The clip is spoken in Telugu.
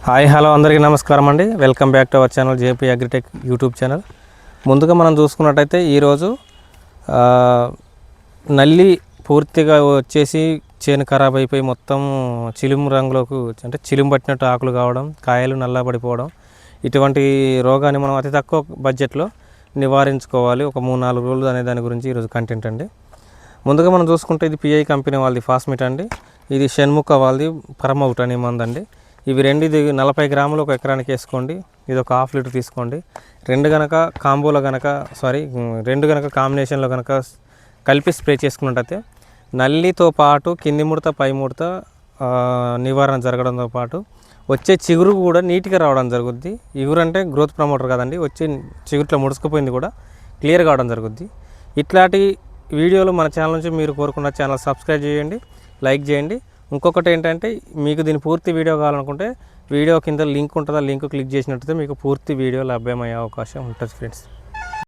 హాయ్ హలో అందరికీ నమస్కారం అండి. Welcome back to our channel JP agritech YouTube channel. ముందుగా మనం చూసుకున్నట్టయితే ఈరోజు నల్లి పూర్తిగా వచ్చేసి చేను ఖరాబ్ అయిపోయి మొత్తం చిలుము రంగులోకి అంటే చిలుము పట్టినట్టు ఆకులు కావడం, కాయలు నల్లబడిపోవడం, ఇటువంటి రోగాన్ని మనం అతి తక్కువ బడ్జెట్లో నివారించుకోవాలి ఒక 3-4 రోజులు అనే దాని గురించి ఈరోజు కంటెంట్ అండి. ముందుగా మనం చూసుకుంటే ఇది పిఐ కంపెనీ వాళ్ళది ఫాస్మిట్ అండి. ఇది షణ్ముఖ వాళ్ళది పరమౌట్ అనే మందండి. ఇవి రెండు, ఇది 40 గ్రాములు ఒక ఎకరానికి వేసుకోండి. ఇది ఒక 1/2 లీటర్ తీసుకోండి. రెండు గనక కాంబినేషన్లో కనుక కలిపి స్ప్రే చేసుకున్నట్టయితే నల్లితో పాటు కింది ముడత పై ముడత నివారణ జరగడంతో పాటు వచ్చే చిగురు కూడా నీట్గా రావడం జరుగుద్ది. ఇగురు అంటే గ్రోత్ ప్రమోటర్ కదండి, వచ్చే చిగురుట్లో ముడుచుకుపోయింది కూడా క్లియర్ కావడం జరుగుద్ది. ఇట్లాంటి వీడియోలు మన ఛానల్ నుంచి మీరు కోరుకున్న ఛానల్ సబ్స్క్రైబ్ చేయండి, లైక్ చేయండి. ఇంకొకటి ఏంటంటే మీకు దీని పూర్తి వీడియో కావాలనుకుంటే వీడియో కింద లింక్ ఉంటుంది, ఆ లింక్ క్లిక్ చేసినట్టయితే మీకు పూర్తి వీడియో లభ్యమయ్యే అవకాశం ఉంటుంది ఫ్రెండ్స్.